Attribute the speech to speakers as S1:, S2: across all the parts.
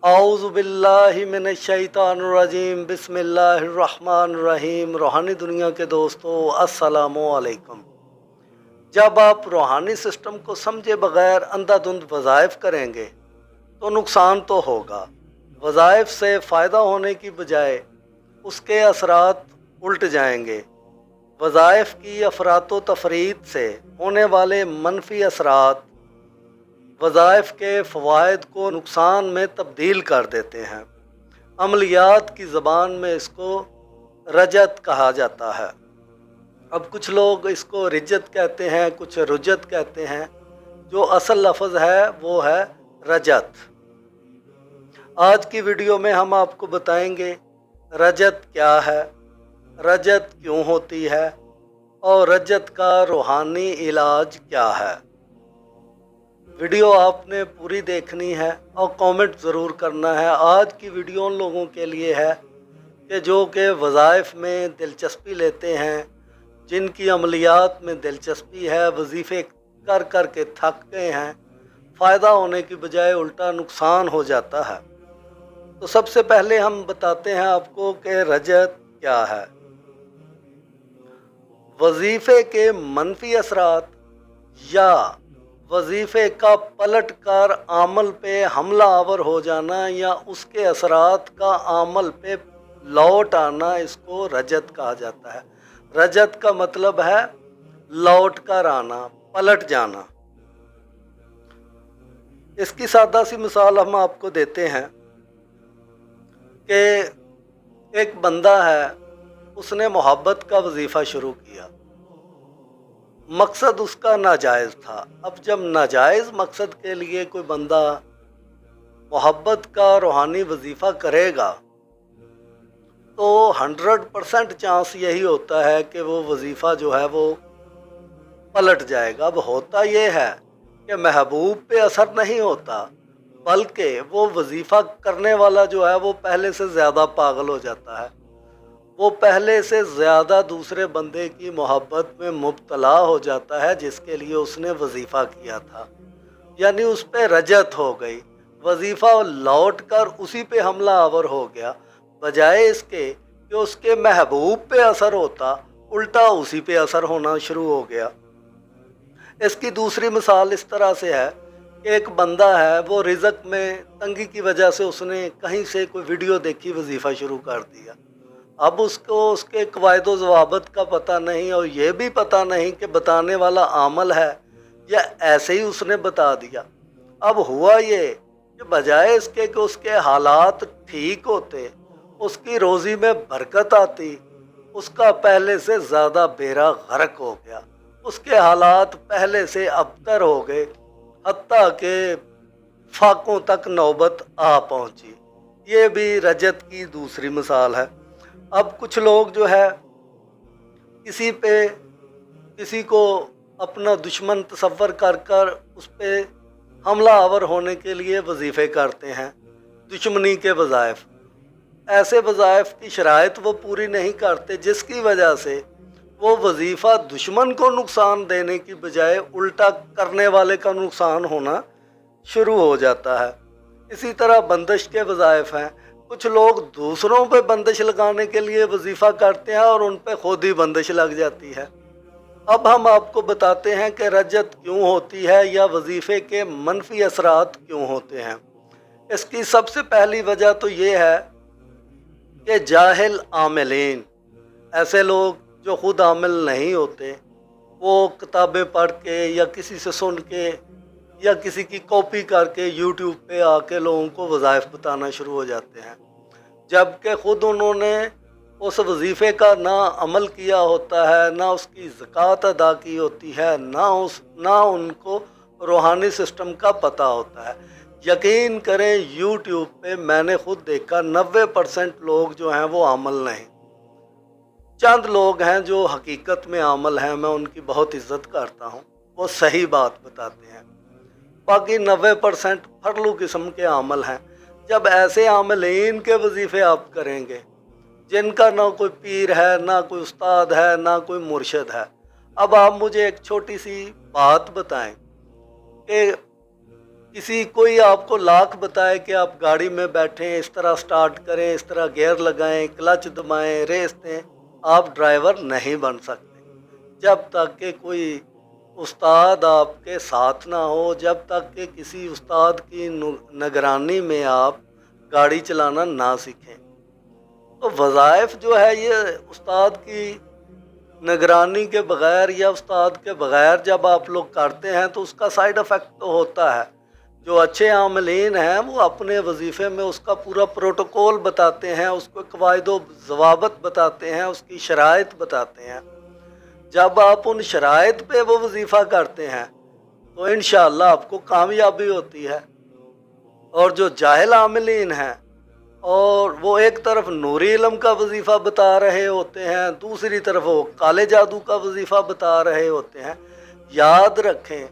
S1: आऊज़ु बिल्लाहि मिनश्शैतानिर्रजीम बिस्मिल्लाहिर्रहमानिर्रहीम। रूहानी दुनिया के दोस्तों, अस्सलामु अलैकुम। जब आप रूहानी सिस्टम को समझे बगैर अंधाधुंध वज़ाइफ करेंगे तो नुकसान तो होगा। वज़ाइफ से फ़ायदा होने की बजाय उसके असरात उल्ट जाएंगे। वज़ाइफ की अफरातो तफरीद से होने वाले मनफी असरात वज़ाइफ के फ़वाइद को नुकसान में तब्दील कर देते हैं। अमलियात की ज़बान में इसको रजत कहा जाता है। अब कुछ लोग इसको रिजत कहते हैं, कुछ रुजत कहते हैं। जो असल लफ्ज़ है वो है रजत। आज की वीडियो में हम आपको बताएंगे रजत क्या है, रजत क्यों होती है और रजत का रूहानी इलाज क्या है। वीडियो आपने पूरी देखनी है और कमेंट ज़रूर करना है। आज की वीडियो उन लोगों के लिए है कि जो कि वज़ाइफ में दिलचस्पी लेते हैं, जिनकी अमलियात में दिलचस्पी है, वजीफ़े कर कर के थक गए हैं, फ़ायदा होने की बजाय उल्टा नुकसान हो जाता है। तो सबसे पहले हम बताते हैं आपको कि रजत क्या है। वजीफ़े के मनफी असरात या वजीफ़े का पलट कर अमल पे हमला आवर हो जाना या उसके असरात का अमल पे लौट आना, इसको रजत कहा जाता है। रजत का मतलब है लौट कर आना, पलट जाना। इसकी सादा सी मिसाल हम आपको देते हैं कि एक बंदा है, उसने मोहब्बत का वजीफ़ा शुरू किया। मकसद उसका नाजायज़ था। अब जब नाजायज़ मकसद के लिए कोई बंदा मोहब्बत का रूहानी वजीफ़ा करेगा तो 100% चांस यही होता है कि वो वजीफ़ा जो है वो पलट जाएगा। अब होता ये है कि महबूब पे असर नहीं होता, बल्कि वो वजीफ़ा करने वाला जो है वो पहले से ज़्यादा पागल हो जाता है। वो पहले से ज़्यादा दूसरे बंदे की मोहब्बत में मुब्तला हो जाता है जिसके लिए उसने वजीफ़ा किया था, यानी उस पर रजत हो गई। वजीफ़ा लौट कर उसी पे हमला आवर हो गया, बजाय इसके कि उसके महबूब पे असर होता, उल्टा उसी पे असर होना शुरू हो गया। इसकी दूसरी मिसाल इस तरह से है कि एक बंदा है, वो रिज़्क में तंगी की वजह से उसने कहीं से कोई वीडियो देखी, वजीफ़ा शुरू कर दिया। अब उसको उसके क़वायद व ज़वाबित का पता नहीं और ये भी पता नहीं कि बताने वाला आमल है या ऐसे ही उसने बता दिया। अब हुआ ये कि बजाय इसके कि उसके हालात ठीक होते, उसकी रोज़ी में बरकत आती, उसका पहले से ज़्यादा बेड़ा गर्क हो गया। उसके हालात पहले से अबतर हो गए, हत्ता के फाकों तक नौबत आ पहुंची। ये भी रजत की दूसरी मिसाल है। अब कुछ लोग जो है किसी को अपना दुश्मन तसव्वुर कर कर उस पर हमला आवर होने के लिए वजीफ़े करते हैं, दुश्मनी के वज़ाइफ। ऐसे वज़ाइफ की शराइत वो पूरी नहीं करते, जिसकी वजह से वो वजीफ़ा दुश्मन को नुकसान देने की बजाय उल्टा करने वाले का नुकसान होना शुरू हो जाता है। इसी तरह बंदिश के वज़ाइफ हैं। कुछ लोग दूसरों पे बंदिश लगाने के लिए वजीफ़ा करते हैं और उन पे खुद ही बंदिश लग जाती है। अब हम आपको बताते हैं कि रजत क्यों होती है या वजीफ़े के मनफी असरात क्यों होते हैं। इसकी सबसे पहली वजह तो ये है कि जाहिल आमिलीन, ऐसे लोग जो खुद आमिल नहीं होते, वो किताबें पढ़ के या किसी से सुन के या किसी की कॉपी करके यूट्यूब पे आके लोगों को वज़ाइफ बताना शुरू हो जाते हैं, जबकि ख़ुद उन्होंने उस वजीफ़े का ना अमल किया होता है, ना उसकी ज़कात अदा की होती है, ना उनको रूहानी सिस्टम का पता होता है। यकीन करें, यूट्यूब पे मैंने ख़ुद देखा 90% लोग जो हैं वो अमल नहीं। चंद लोग हैं जो हकीकत में अमल हैं, मैं उनकी बहुत इज़्ज़त करता हूँ, वो सही बात बताते हैं। बाकी 90% फरलू किस्म के अमल हैं। जब ऐसे आमिलीन के वजीफ़े आप करेंगे जिनका ना कोई पीर है, ना कोई उस्ताद है, ना कोई मुर्शिद है, अब आप मुझे एक छोटी सी बात बताएं कि किसी कोई आपको लाख बताए कि आप गाड़ी में बैठें, इस तरह स्टार्ट करें, इस तरह गियर लगाएं, क्लच दबाएं, रेस दें, आप ड्राइवर नहीं बन सकते जब तक कि कोई उस्ताद आपके साथ ना हो, जब तक कि किसी उस्ताद की निगरानी में आप गाड़ी चलाना ना सीखें। तो वज़ाइफ जो है ये उस्ताद की निगरानी के बग़ैर या उस्ताद के बग़ैर जब आप लोग करते हैं तो उसका साइड इफ़ेक्ट तो होता है। जो अच्छे आमलीन हैं वो अपने वजीफ़े में उसका पूरा प्रोटोकॉल बताते हैं, उसको कवायद व ज़वाबत बताते हैं, उसकी शराइत बताते हैं। जब आप उन शराइत पे वो वजीफ़ा करते हैं तो इंशाअल्लाह आपको कामयाबी होती है। और जो जाहिल आमलीन हैं और वो एक तरफ नूरी इल्म का वजीफ़ा बता रहे होते हैं, दूसरी तरफ वो काले जादू का वजीफ़ा बता रहे होते हैं। याद रखें,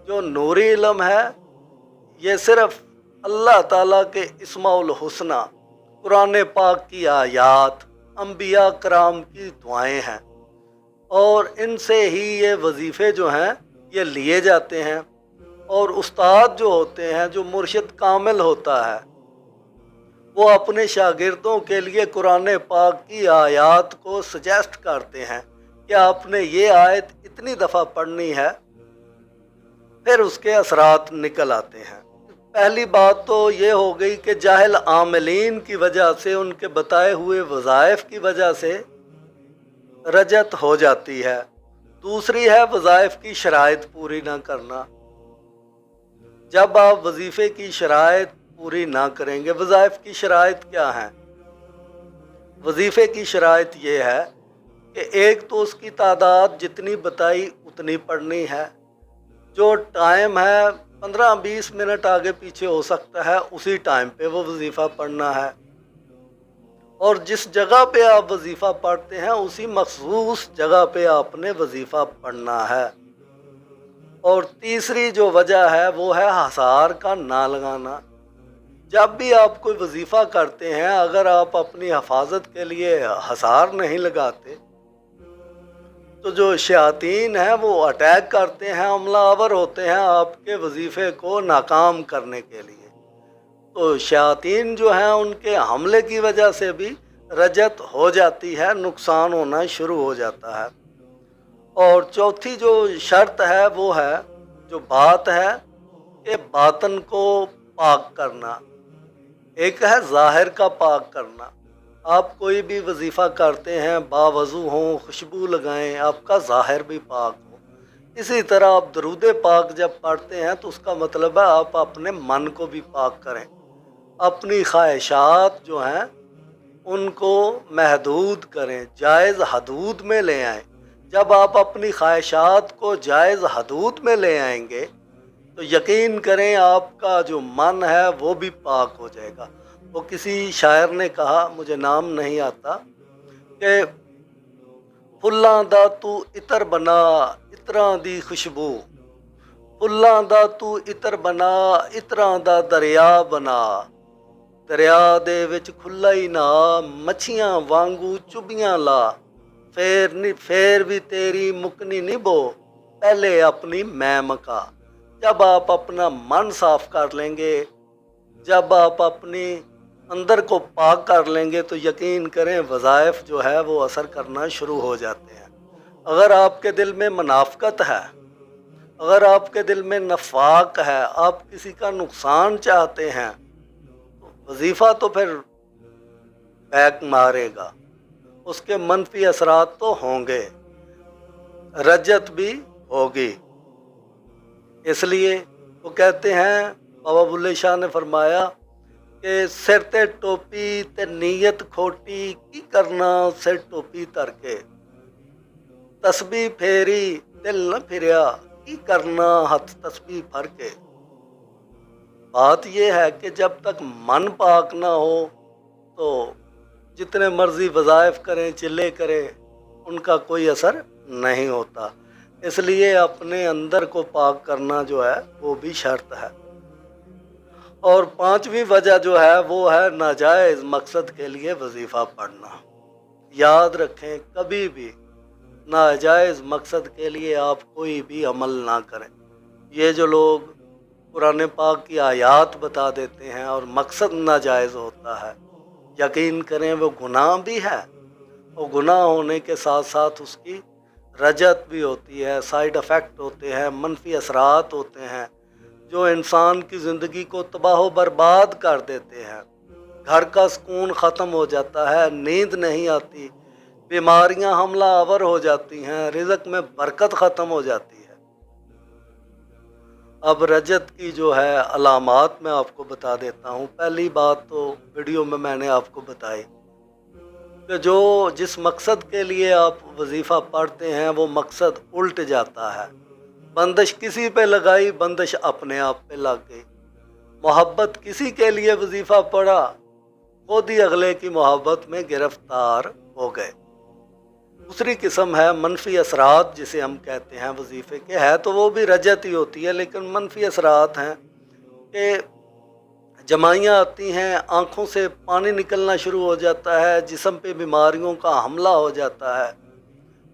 S1: जो नूरी इल्म है ये सिर्फ़ अल्लाह ताला के इस्माउल हुस्ना, कुरान पाक की आयात, अंबिया कराम की दुआएं हैं और इनसे ही ये वजीफ़े जो हैं ये लिए जाते हैं। और उस्ताद जो होते हैं, जो मुर्शिद कामिल होता है, वो अपने शागिर्दों के लिए कुरान पाक की आयात को सजेस्ट करते हैं कि आपने ये आयत इतनी दफ़ा पढ़नी है, फिर उसके असरात निकल आते हैं। पहली बात तो ये हो गई कि जाहिल आमिलीन की वजह से, उनके बताए हुए वज़ाइफ की वजह से रजत हो जाती है। दूसरी है वज़ाइफ की शराइत पूरी ना करना। जब आप वजीफ़े की शराइत पूरी ना करेंगे, वज़ाइफ की शराइत क्या है? वजीफ़े की शराइत ये है कि एक तो उसकी तादाद जितनी बताई उतनी पढ़नी है, जो टाइम है 15-20 मिनट आगे पीछे हो सकता है, उसी टाइम पे वो वजीफ़ा पढ़ना है। और जिस जगह पे आप वजीफ़ा पढ़ते हैं उसी मखसूस जगह पे आपने वजीफ़ा पढ़ना है। और तीसरी जो वजह है वो है हसार का ना लगाना। जब भी आप कोई वजीफ़ा करते हैं, अगर आप अपनी हफाजत के लिए हसार नहीं लगाते तो जो शयातीन हैं वो अटैक करते हैं, हमलावर होते हैं आपके वजीफ़े को नाकाम करने के लिए। तो शयातीन जो हैं उनके हमले की वजह से भी रजत हो जाती है, नुकसान होना शुरू हो जाता है। और चौथी जो शर्त है वो है, जो बात है कि बातन को पाक करना। एक है ज़ाहिर का पाक करना। आप कोई भी वजीफ़ा करते हैं, बावज़ू हों, खुशबू लगाएं, आपका ज़ाहिर भी पाक हो। इसी तरह आप दरूद पाक जब पढ़ते हैं तो उसका मतलब है आप अपने मन को भी पाक करें, अपनी ख्वाहिशात जो हैं उनको महदूद करें, जायज़ हदूद में ले आएं। जब आप अपनी ख्वाहिशात को जायज़ हदूद में ले आएंगे तो यकीन करें आपका जो मन है वो भी पाक हो जाएगा। वो किसी शायर ने कहा, मुझे नाम नहीं आता, कि फुल्लां दा तू इतर बना इतरां दी खुशबू, फुल्लां दा तू इतर बना इतरां दा दरिया बना, दरिया दे विच खुला ही ना, मच्छियां वांगू चुबियां ला, फेर भी तेरी मुकनी निभो, पहले अपनी मैं मका। जब आप अपना मन साफ कर लेंगे, जब आप अपनी अंदर को पाक कर लेंगे तो यकीन करें वज़ाइफ जो है वो असर करना शुरू हो जाते हैं। अगर आपके दिल में मुनाफ़क़त है, अगर आपके दिल में नफाक है, आप किसी का नुकसान चाहते हैं, तो वजीफ़ा तो फिर बैक मारेगा, उसके मनफी असरात तो होंगे, रजत भी होगी। इसलिए वो कहते हैं, बाबा बुल्ले शाह ने फरमाया कि सिर ते टोपी ते नीयत खोटी, की करना सिर टोपी तर के, तस्बी फेरी दिल न फिरिया, की करना हथ तस्बी फर के। बात यह है कि जब तक मन पाक ना हो तो जितने मर्जी वज़ाइफ करें, चिल्ले करें, उनका कोई असर नहीं होता। इसलिए अपने अंदर को पाक करना जो है वो भी शर्त है। और पांचवी वजह जो है वो है नाजायज़ मकसद के लिए वजीफ़ा पढ़ना। याद रखें, कभी भी नाजायज़ मकसद के लिए आप कोई भी अमल ना करें। ये जो लोग कुरान पाक की आयत बता देते हैं और मकसद नाजायज़ होता है, यकीन करें वो गुनाह भी है और गुनाह होने के साथ साथ उसकी रजत भी होती है, साइड इफ़ेक्ट होते हैं, मनफी असरात होते हैं जो इंसान की ज़िंदगी को तबाह बर्बाद कर देते हैं। घर का सुकून ख़त्म हो जाता है, नींद नहीं आती, बीमारियां हमला आवर हो जाती हैं, रिज़्क़ में बरकत ख़त्म हो जाती है। अब रजत की जो है अलामात मैं आपको बता देता हूँ। पहली बात तो वीडियो में मैंने आपको बताई कि जिस मकसद के लिए आप वजीफ़ा पढ़ते हैं वो मकसद उल्ट जाता है। बंदिश किसी पे लगाई, बंदिश अपने आप पे लग गई। मोहब्बत किसी के लिए वजीफ़ा पढ़ा, खुद ही अगले की मोहब्बत में गिरफ्तार हो गए। दूसरी किस्म है मनफी असरात, जिसे हम कहते हैं वजीफ़े के, है तो वो भी रजत ही होती है, लेकिन मनफी असरात हैं कि जमाइयाँ आती हैं, आँखों से पानी निकलना शुरू हो जाता है, जिस्म पे बीमारियों का हमला हो जाता है।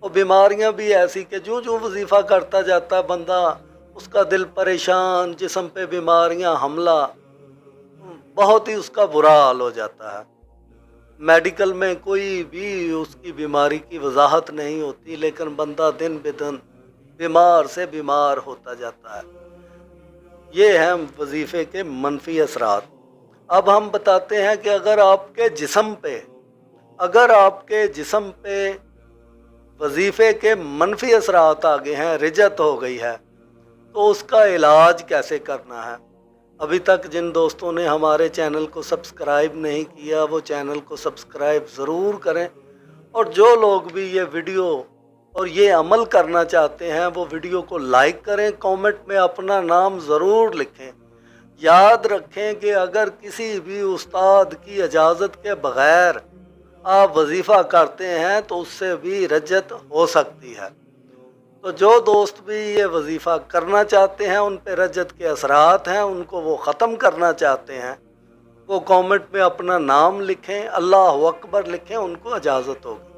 S1: और बीमारियाँ भी ऐसी कि जो वजीफ़ा करता जाता है बंदा, उसका दिल परेशान, जिस्म पे बीमारियाँ हमला, बहुत ही उसका बुरा हाल हो जाता है। मेडिकल में कोई भी उसकी बीमारी की वजाहत नहीं होती, लेकिन बंदा दिन ब दिन बीमार से बीमार होता जाता है। ये हैं वजीफ़े के मनफी असरात। अब हम बताते हैं कि अगर आपके जिस्म पे वजीफ़े के मनफी असरात आ गए हैं, रिजत हो गई है, तो उसका इलाज कैसे करना है। अभी तक जिन दोस्तों ने हमारे चैनल को सब्सक्राइब नहीं किया वो चैनल को सब्सक्राइब ज़रूर करें, और जो लोग भी ये वीडियो और ये अमल करना चाहते हैं वो वीडियो को लाइक करें, कमेंट में अपना नाम ज़रूर लिखें। याद रखें कि अगर किसी भी उस्ताद की इजाज़त के बग़ैर आप वजीफ़ा करते हैं तो उससे भी रजत हो सकती है। तो जो दोस्त भी ये वजीफ़ा करना चाहते हैं, उन पे रजत के असरात हैं, उनको वो ख़त्म करना चाहते हैं, वो कमेंट में अपना नाम लिखें, अल्लाह अकबर लिखें, उनको इजाज़त होगी।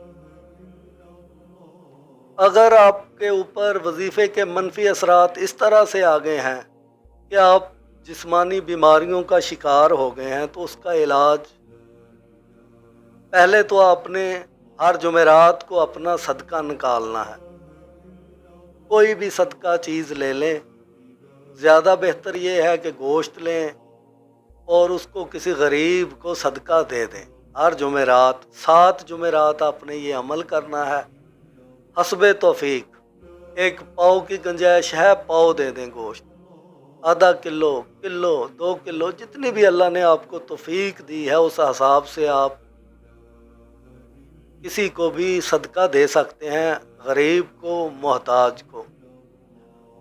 S1: अगर आपके ऊपर वजीफ़े के मनफी असरात इस तरह से आ गए हैं कि आप जिस्मानी बीमारियों का शिकार हो गए हैं, तो उसका इलाज, पहले तो आपने हर जुमेरात को अपना सदका निकालना है। कोई भी सदका चीज़ ले लें, ज़्यादा बेहतर ये है कि गोश्त लें और उसको किसी गरीब को सदका दे दें। हर जुमेरात 7 जुमेरात आपने ये अमल करना है। हस्बे तौफीक 1 पाव की गुंजाइश है, पाव दे दें गोश्त, आधा किलो, 2 किलो, जितनी भी अल्लाह ने आपको तौफीक दी है उस हिसाब से आप किसी को भी सदका दे सकते हैं, गरीब को, मोहताज को।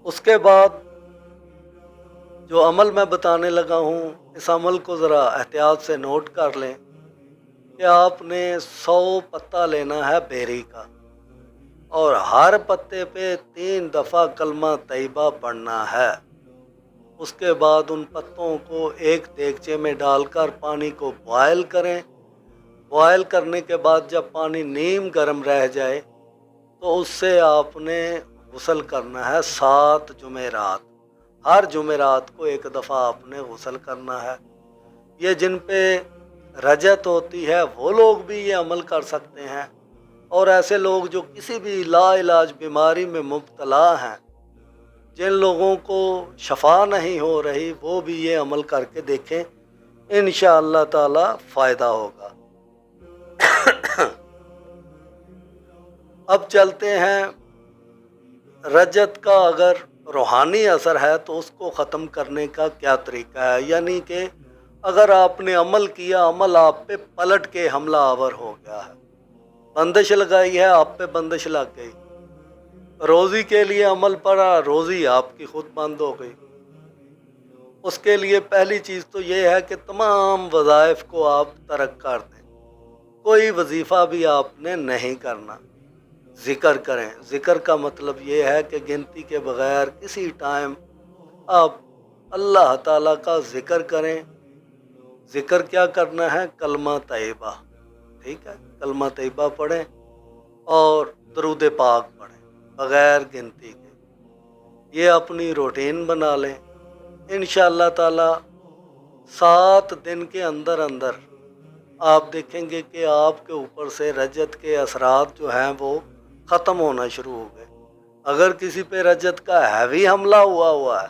S1: उसके बाद जो अमल मैं बताने लगा हूँ, इस अमल को ज़रा एहतियात से नोट कर लें कि आपने 100 पत्ता लेना है बेरी का, और हर पत्ते पे 3 दफ़ा कलमा तैयबा पढ़ना है। उसके बाद उन पत्तों को एक देगचे में डालकर पानी को बॉयल करें। बॉयल करने के बाद जब पानी नीम गर्म रह जाए तो उससे आपने गुस्ल करना है 7 जुमेरात। हर जुमेरात को एक दफ़ा आपने गुस्ल करना है। ये जिन पे रजत होती है वो लोग भी ये अमल कर सकते हैं, और ऐसे लोग जो किसी भी लाइलाज बीमारी में मुब्तला हैं, जिन लोगों को शफा नहीं हो रही, वो भी ये अमल करके देखें, इंशाअल्लाह ताला फ़ायदा होगा। अब चलते हैं, रजत का अगर रूहानी असर है तो उसको ख़त्म करने का क्या तरीका है। यानी कि अगर आपने अमल किया, अमल आप पे पलट के हमला आवर हो गया है, बंदिश लगाई है, आप पे बंदिश लग गई, रोज़ी के लिए अमल पड़ा, रोज़ी आपकी खुद बंद हो गई। उसके लिए पहली चीज़ तो ये है कि तमाम वज़ाइफ को आप तर्क कर दें। कोई वजीफ़ा भी आपने नहीं करना, ज़िक्र करें। ज़िक्र का मतलब ये है कि गिनती के बग़ैर किसी टाइम आप अल्लाह ताला का ज़िक्र करें। ज़िक्र क्या करना है? कलमा तैयबा, ठीक है, कलमा तैयबा पढ़ें और दरूद पाक पढ़ें बग़ैर गिनती के। ये अपनी रूटीन बना लें। इंशाअल्लाह ताला 7 दिन के अंदर अंदर आप देखेंगे कि आपके ऊपर से रजत के असरात जो हैं वो ख़त्म होना शुरू हो गए। अगर किसी पे रजत का हैवी हमला हुआ है,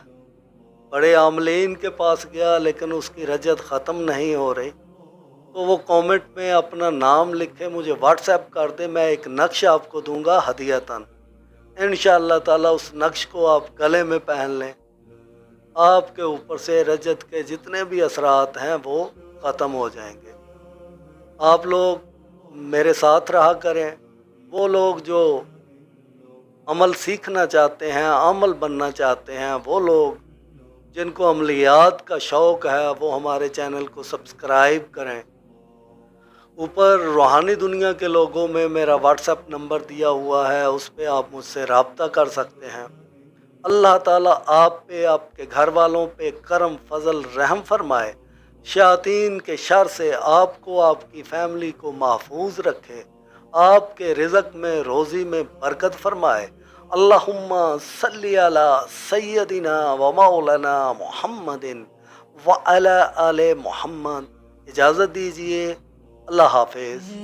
S1: बड़े आमलीन के पास गया लेकिन उसकी रजत ख़त्म नहीं हो रही, तो वो कमेंट में अपना नाम लिखे, मुझे व्हाट्सएप कर दे, मैं एक नक्श आपको दूंगा हदियतन। इंशाअल्लाह ताला उस नक्श को आप गले में पहन लें, आपके ऊपर से रजत के जितने भी असरात हैं वो ख़त्म हो जाएंगे। आप लोग मेरे साथ रहा करें। वो लोग जो अमल सीखना चाहते हैं, अमल बनना चाहते हैं, वो लोग जिनको अमलियात का शौक़ है वो हमारे चैनल को सब्सक्राइब करें। ऊपर रूहानी दुनिया के लोगों में मेरा व्हाट्सएप नंबर दिया हुआ है, उस पर आप मुझसे रब्ता कर सकते हैं। अल्लाह ताला आप पे, आपके घर वालों पे करम फजल रहम फरमाए, शयातीन के शर से आपको, आपकी फैमिली को महफूज रखे, आपके रिज़्क़ में, रोज़ी में बरकत फरमाए। अल्लाहुम्मा सल्ली अला सय्यदिना व मौलाना मुहम्मदिन व अला आले मुहम्मद। इजाज़त दीजिए, अल्लाह हाफिज़।